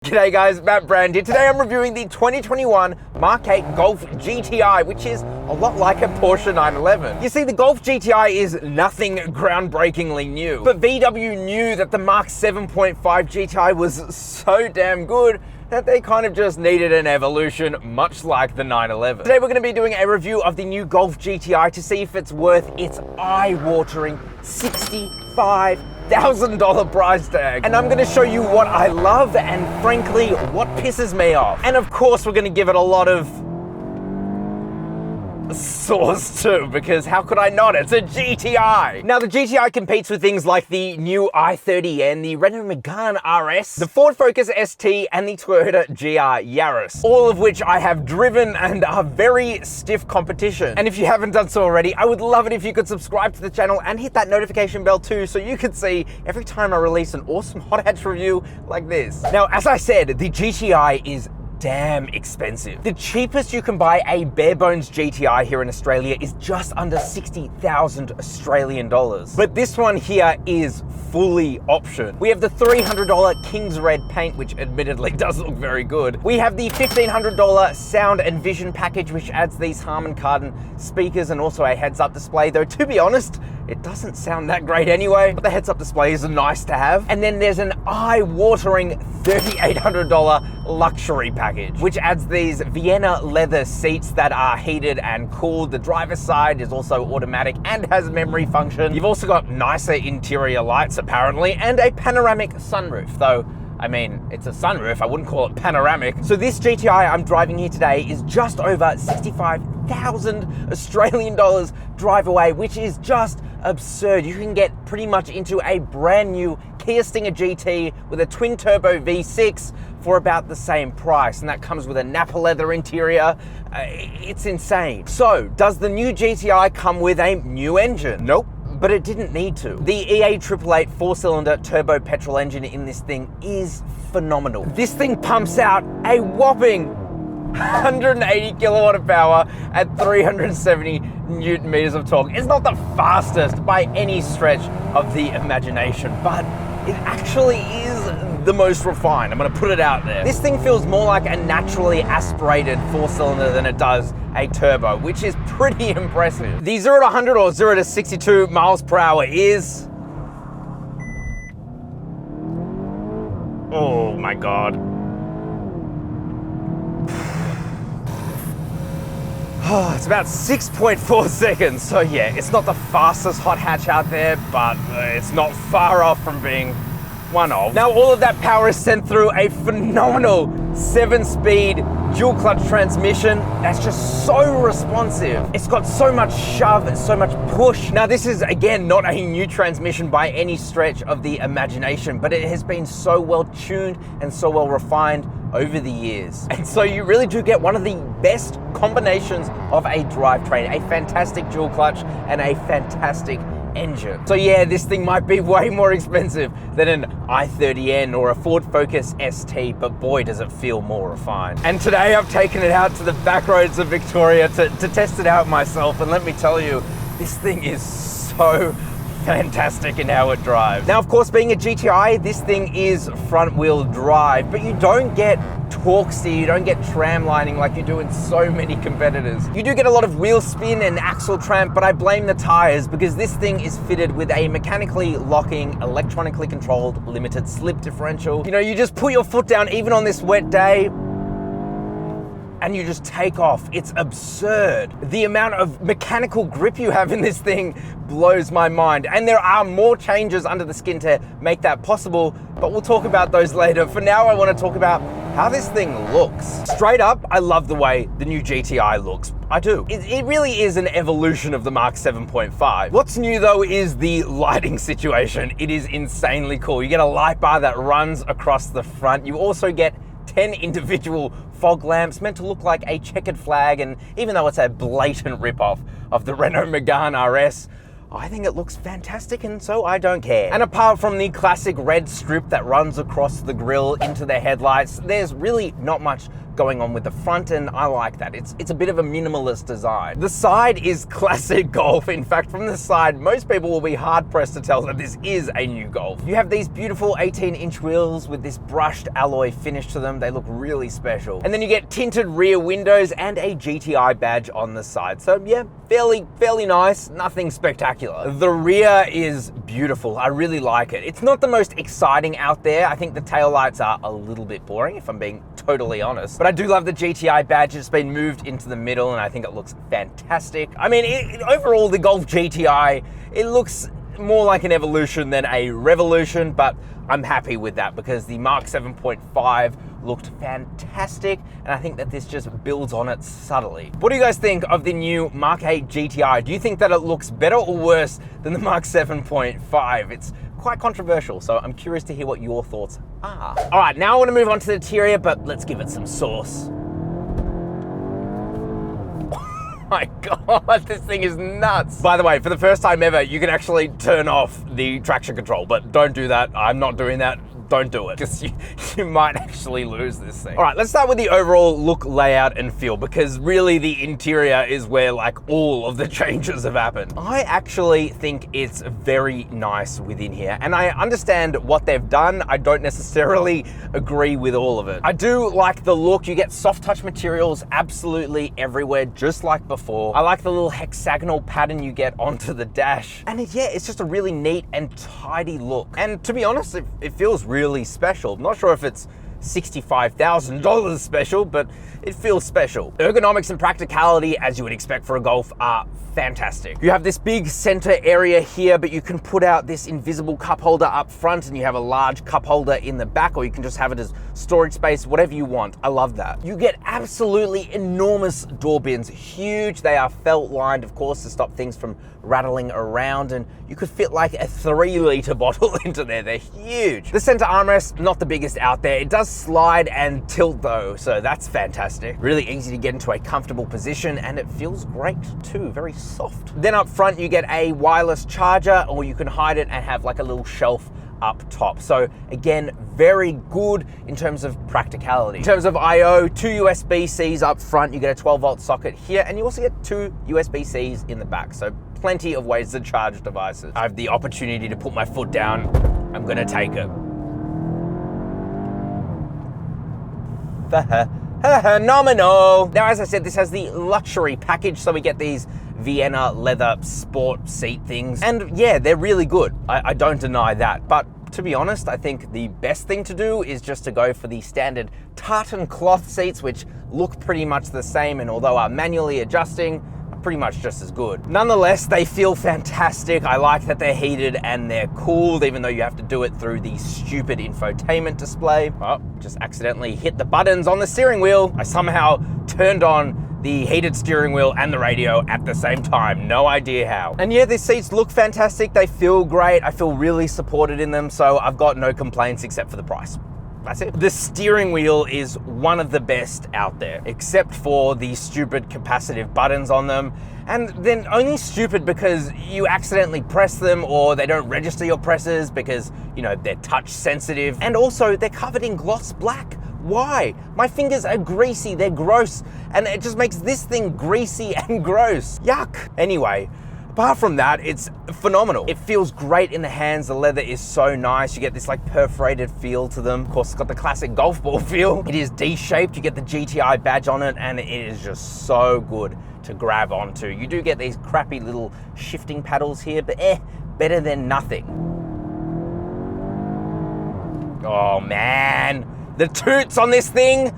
G'day guys, Matt Brand here. Today I'm reviewing the 2021 Mk8 Golf GTI, which is a lot like a Porsche 911. You see, the Golf GTI is nothing groundbreakingly new, but VW knew that the Mark 7.5 GTI was so damn good that they kind of just needed an evolution, much like the 911. Today we're going to be doing a review of the new Golf GTI to see if it's worth its eye-watering $65,000 price tag. And I'm going to show you what I love and frankly, what pisses me off. And of course, we're going to give it a lot of sauce too, because how could I not? It's a GTI. Now, the GTI competes with things like the new i30N, the Renault Megane RS, the Ford Focus ST, and the Toyota GR Yaris, all of which I have driven and are very stiff competition. And if you haven't done so already, I would love it if you could subscribe to the channel and hit that notification bell too, so you could see every time I release an awesome hot hatch review like this. Now, as I said, the GTI is damn expensive. The cheapest you can buy a bare bones GTI here in Australia is just under 60,000 Australian dollars. But this one here is fully optioned. We have the $300 King's Red paint, which admittedly does look very good. We have the $1,500 sound and vision package, which adds these Harman Kardon speakers and also a heads-up display, though to be honest, it doesn't sound that great anyway, but the heads-up display is nice to have. And then there's an eye-watering $3,800 luxury package, which adds these Vienna leather seats that are heated and cooled. The driver's side is also automatic and has memory function. You've also got nicer interior lights apparently, and a panoramic sunroof, though I mean, it's a sunroof, I wouldn't call it panoramic. So this GTI I'm driving here today is just over 65,000 Australian dollars drive away, which is just absurd. You can get pretty much into a brand new Kia Stinger GT with a twin turbo V6 for about the same price, and that comes with a Napa leather interior. It's insane. So, does the new GTI come with a new engine? Nope. But it didn't need to. The EA888 4-cylinder turbo petrol engine in this thing is phenomenal. This thing pumps out a whopping 180 kilowatt of power at 370 Newton meters of torque. It's not the fastest by any stretch of the imagination, but it actually is the most refined. I'm gonna put it out there. This thing feels more like a naturally aspirated 4-cylinder than it does a turbo, which is pretty impressive. The 0 to 100 or 0 to 62 miles per hour is... oh my God. It's about 6.4 seconds. So yeah, it's not the fastest hot hatch out there, but it's not far off from being one of. Now, all of that power is sent through a phenomenal 7-speed dual clutch transmission that's just so responsive. It's got so much shove and so much push. Now, this is again not a new transmission by any stretch of the imagination, but it has been so well tuned and so well refined over the years. And so you really do get one of the best combinations of a drivetrain, a fantastic dual clutch and a fantastic engine. So yeah, this thing might be way more expensive than an i30N or a Ford Focus ST, but boy, does it feel more refined. And today I've taken it out to the back roads of Victoria to test it out myself, and let me tell you, this thing is so fantastic in how it drives. Now, of course, being a GTI, this thing is front wheel drive, but you don't get torque steer, you don't get tram lining like you do in so many competitors. You do get a lot of wheel spin and axle tramp, but I blame the tires because this thing is fitted with a mechanically locking, electronically controlled limited slip differential. You know, you just put your foot down even on this wet day and you just take off. It's absurd. The amount of mechanical grip you have in this thing blows my mind. And there are more changes under the skin to make that possible, but we'll talk about those later. For now, I want to talk about how this thing looks. Straight up, I love the way the new GTI looks. I do. It really is an evolution of the Mark 7.5. What's new though is the lighting situation. It is insanely cool. You get a light bar that runs across the front. You also get 10 individual fog lamps meant to look like a checkered flag, and even though it's a blatant ripoff of the Renault Megane RS, I think it looks fantastic, and so I don't care. And apart from the classic red strip that runs across the grille into the headlights, there's really not much going on with the front, and I like that. It's a bit of a minimalist design. The side is classic Golf. In fact, from the side, most people will be hard-pressed to tell that this is a new Golf. You have these beautiful 18-inch wheels with this brushed alloy finish to them. They look really special. And then you get tinted rear windows and a GTI badge on the side. So yeah, fairly nice, nothing spectacular. The rear is beautiful. I really like it. It's not the most exciting out there. I think the taillights are a little bit boring, if I'm being totally honest. But I do love the GTI badge. It's been moved into the middle and I think it looks fantastic. I mean, overall, the Golf GTI, it looks more like an evolution than a revolution, but I'm happy with that because the Mark 7.5 looked fantastic, and I think that this just builds on it subtly. What do you guys think of the new Mk8 GTI? Do you think that it looks better or worse than the Mark 7.5? It's quite controversial, so I'm curious to hear what your thoughts are. All right, now I want to move on to the interior, but let's give it some sauce. My God, this thing is nuts. By the way, for the first time ever, you can actually turn off the traction control, but don't do that. I'm not doing that. Don't do it, because you might actually lose this thing. All right, let's start with the overall look, layout, and feel, because really the interior is where like all of the changes have happened. I actually think it's very nice within here, and I understand what they've done. I don't necessarily agree with all of it. I do like the look. You get soft touch materials absolutely everywhere, just like before. I like the little hexagonal pattern you get onto the dash. And yeah, it's just a really neat and tidy look. And to be honest, it feels really special. I'm not sure if it's $65,000 special, but it feels special. Ergonomics and practicality, as you would expect for a Golf, are fantastic. You have this big center area here, but you can put out this invisible cup holder up front and you have a large cup holder in the back, or you can just have it as storage space, whatever you want. I love that. You get absolutely enormous door bins, huge. They are felt lined, of course, to stop things from rattling around, and you could fit like a 3-liter bottle into there. They're huge. The center armrest, not the biggest out there. It does slide and tilt though, so that's fantastic. Really easy to get into a comfortable position, and it feels great too, very soft. Then up front, you get a wireless charger, or you can hide it and have like a little shelf up top. So again, very good in terms of practicality. In terms of I/O, 2 USB-Cs up front, you get a 12-volt socket here, and you also get 2 USB-Cs in the back. So plenty of ways to charge devices. I have the opportunity to put my foot down. I'm gonna take it. Phenomenal. Now, as I said, this has the luxury package, so we get these Vienna leather sport seat things, and yeah, they're really good. I don't deny that, but to be honest, I think the best thing to do is just to go for the standard tartan cloth seats, which look pretty much the same, and although are manually adjusting, pretty much just as good. Nonetheless, they feel fantastic. I like that they're heated and they're cooled, even though you have to do it through the stupid infotainment display. Oh, just accidentally hit the buttons on the steering wheel. I somehow turned on the heated steering wheel and the radio at the same time. No idea how. And yeah, these seats look fantastic. They feel great. I feel really supported in them, so I've got no complaints except for the price. That's it. The steering wheel is one of the best out there, except for the stupid capacitive buttons on them. And then only stupid because you accidentally press them, or they don't register your presses because, you know, they're touch sensitive. And also they're covered in gloss black. Why? My fingers are greasy, they're gross, and it just makes this thing greasy and gross. Yuck. Anyway, apart from that, it's phenomenal. It feels great in the hands. The leather is so nice. You get this like perforated feel to them. Of course, it's got the classic golf ball feel. It is D-shaped. You get the GTI badge on it, and it is just so good to grab onto. You do get these crappy little shifting paddles here, but better than nothing. Oh man, the toots on this thing.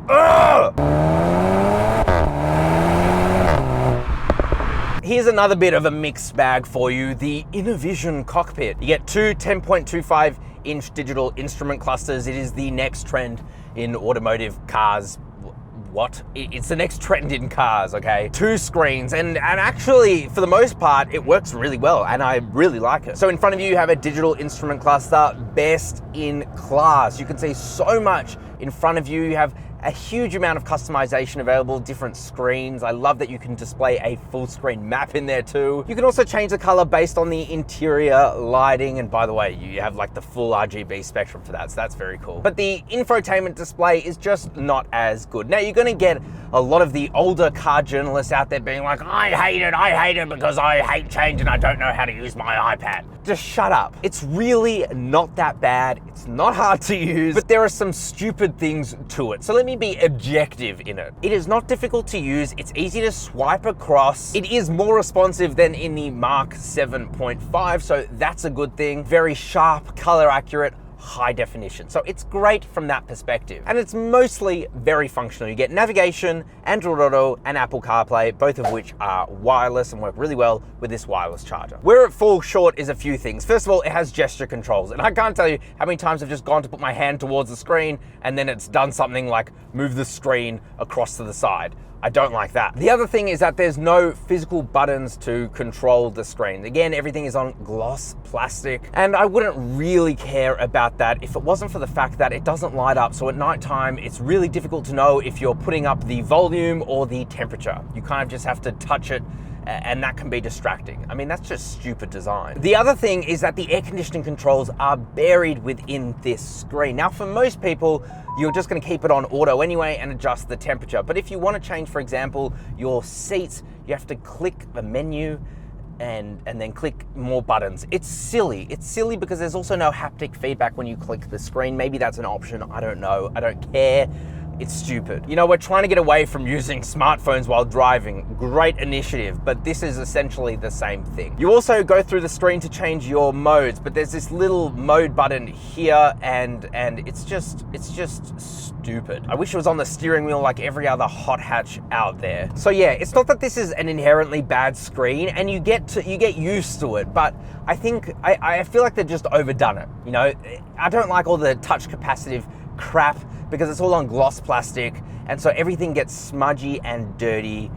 Ugh! Here's another bit of a mixed bag for you, the InnoVision cockpit. You get two 10.25-inch digital instrument clusters. It is the next trend in automotive cars. What? It's the next trend in cars, okay? 2 screens, and actually, for the most part, it works really well, and I really like it. So in front of you have a digital instrument cluster, best in class. You can see so much in front of you. You have a huge amount of customization available, different screens. I love that you can display a full screen map in there too. You can also change the color based on the interior lighting. And by the way, you have like the full RGB spectrum for that. So that's very cool. But the infotainment display is just not as good. Now you're going to get a lot of the older car journalists out there being like, I hate it because I hate change and I don't know how to use my iPad. Just shut up. It's really not that bad. It's not hard to use, but there are some stupid things to it. So let me be objective in it. It is not difficult to use. It's easy to swipe across. It is more responsive than in the Mark 7.5, so that's a good thing. Very sharp, color accurate, high definition. So it's great from that perspective. And it's mostly very functional. You get navigation, Android Auto, and Apple CarPlay, both of which are wireless and work really well with this wireless charger. Where it falls short is a few things. First of all, it has gesture controls. And I can't tell you how many times I've just gone to put my hand towards the screen and then it's done something like move the screen across to the side. I don't like that. The other thing is that there's no physical buttons to control the screen. Again, everything is on gloss plastic, and I wouldn't really care about that if it wasn't for the fact that it doesn't light up. So at nighttime, it's really difficult to know if you're putting up the volume or the temperature. You kind of just have to touch it, and that can be distracting. I mean, that's just stupid design. The other thing is that the air conditioning controls are buried within this screen. Now, for most people, you're just gonna keep it on auto anyway and adjust the temperature. But if you wanna change, for example, your seats, you have to click the menu and then click more buttons. It's silly. It's silly because there's also no haptic feedback when you click the screen. Maybe that's an option, I don't know, I don't care. It's stupid. You know, we're trying to get away from using smartphones while driving. Great initiative, but this is essentially the same thing. You also go through the screen to change your modes, but there's this little mode button here, and it's just stupid. I wish it was on the steering wheel like every other hot hatch out there. So yeah, it's not that this is an inherently bad screen, and you get used to it, but I think I feel like they've just overdone it. You know, I don't like all the touch capacitive crap because it's all on gloss plastic, and so everything gets smudgy and dirty.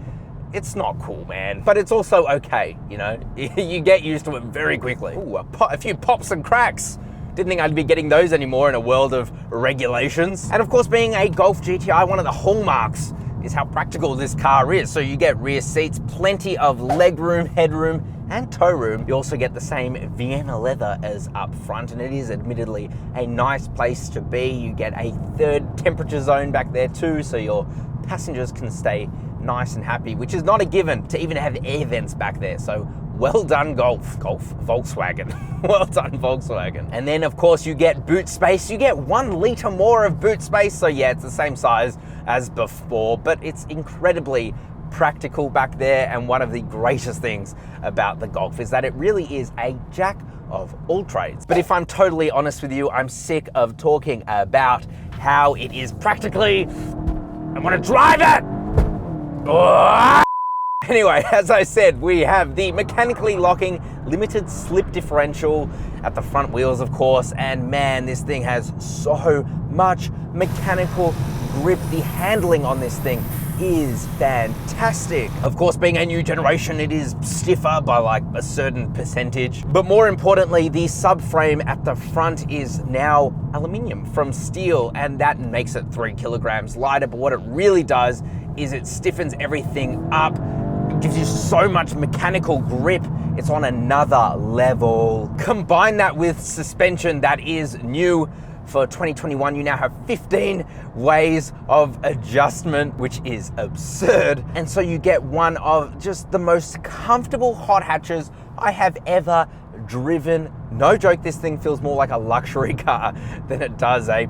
It's not cool, man, but it's also okay, you know? You get used to it very quickly. Ooh, a few pops and cracks. Didn't think I'd be getting those anymore in a world of regulations. And of course, being a Golf GTI, one of the hallmarks is how practical this car is. So you get rear seats, plenty of legroom, headroom, and tow room. You also get the same Vienna leather as up front, and it is admittedly a nice place to be. You get a third temperature zone back there too, so your passengers can stay nice and happy, which is not a given to even have air vents back there. So well done, Volkswagen. Well done, Volkswagen. And then of course you get boot space. You get 1 liter more of boot space. So yeah, it's the same size as before, but it's incredibly practical back there. And one of the greatest things about the Golf is that it really is a jack of all trades. But if I'm totally honest with you, I'm sick of talking about how it is practically, I want to drive it. Oh! Anyway, as I said, we have the mechanically locking limited slip differential at the front wheels, of course, and man, this thing has so much mechanical grip. The handling on this thing is fantastic. Of course, being a new generation, it is stiffer by like a certain percentage. But more importantly, the subframe at the front is now aluminium from steel, and that makes it 3 kilograms lighter. But what it really does is it stiffens everything up. It gives you so much mechanical grip. It's on another level. Combine that with suspension that is new for 2021. You now have 15 ways of adjustment, which is absurd. And so you get one of just the most comfortable hot hatches I have ever driven. No joke, this thing feels more like a luxury car than it does a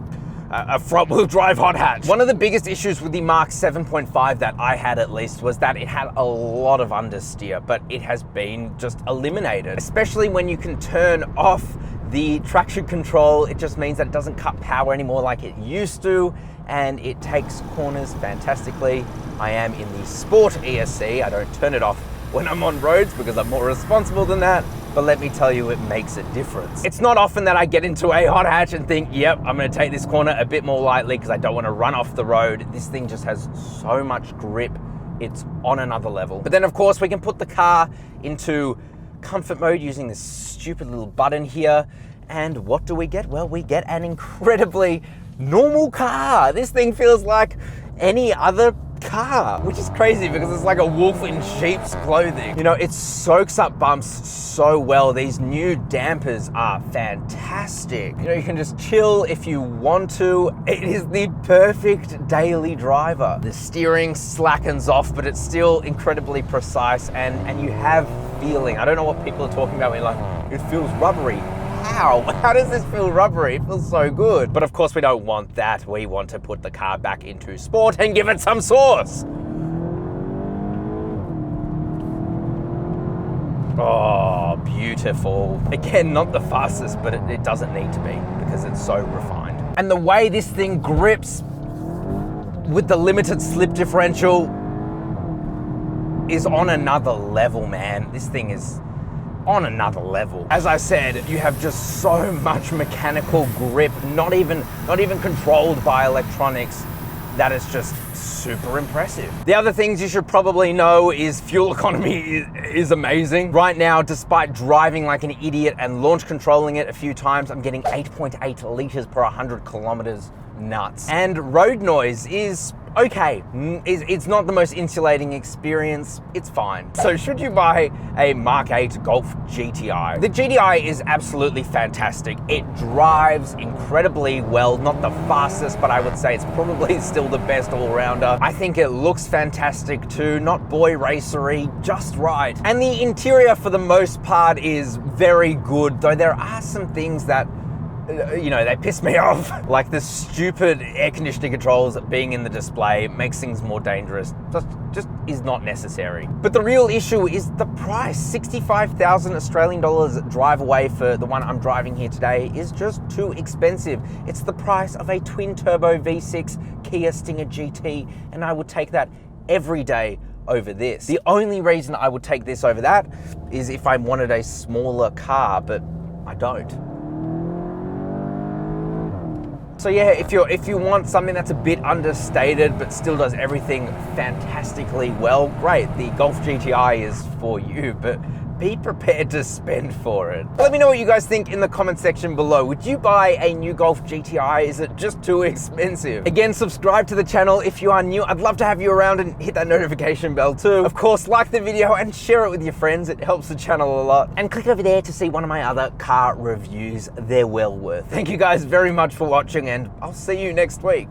front-wheel drive hot hatch. One of the biggest issues with the Mark 7.5 that I had, at least, was that it had a lot of understeer, but it has been just eliminated, especially when you can turn off the traction control. It just means that it doesn't cut power anymore like it used to, and it takes corners fantastically. I am in the Sport ESC. I don't turn it off when I'm on roads because I'm more responsible than that, but let me tell you, it makes a difference. It's not often that I get into a hot hatch and think, yep, I'm gonna take this corner a bit more lightly because I don't want to run off the road. This thing just has so much grip. It's on another level. But then of course we can put the car into comfort mode using this stupid little button here. And what do we get? Well, we get an incredibly normal car. This thing feels like any other car, which is crazy because it's like a wolf in sheep's clothing. You know, it soaks up bumps so well. These new dampers are fantastic. You know, you can just chill if you want to. It is the perfect daily driver. The steering slackens off, but it's still incredibly precise, and you have feeling. I don't know what people are talking about when like, it feels rubbery. How does this feel rubbery? It feels so good. But of course we don't want that. We want to put the car back into sport and give it some sauce. Oh, beautiful. Again, not the fastest, but it doesn't need to be because it's so refined. And the way this thing grips with the limited slip differential is on another level, man. This thing is on another level. As I said, you have just so much mechanical grip, not even controlled by electronics, that is just super impressive. The other things you should probably know is fuel economy is amazing. Right now, despite driving like an idiot and launch controlling it a few times, I'm getting 8.8 liters per 100 kilometers. Nuts. And road noise is okay. It's not the most insulating experience. It's fine. So should you buy a Mk8 Golf GTI? The GTI is absolutely fantastic. It drives incredibly well. Not the fastest, but I would say it's probably still the best all-rounder. I think it looks fantastic too. Not boy racery, just right. And the interior for the most part is very good, though there are some things that you know, they piss me off. Like the stupid air conditioning controls being in the display makes things more dangerous. Just is not necessary. But the real issue is the price. 65,000 Australian dollars drive away for the one I'm driving here today is just too expensive. It's the price of a twin turbo V6 Kia Stinger GT, and I would take that every day over this. The only reason I would take this over that is if I wanted a smaller car, but I don't. So yeah, if you want something that's a bit understated but still does everything fantastically well, great. The Golf GTI is for you, but be prepared to spend for it. Let me know what you guys think in the comment section below. Would you buy a new Golf GTI? Is it just too expensive? Again, subscribe to the channel if you are new. I'd love to have you around, and hit that notification bell too. Of course, like the video and share it with your friends. It helps the channel a lot. And click over there to see one of my other car reviews. They're well worth. Thank you guys very much for watching, and I'll see you next week.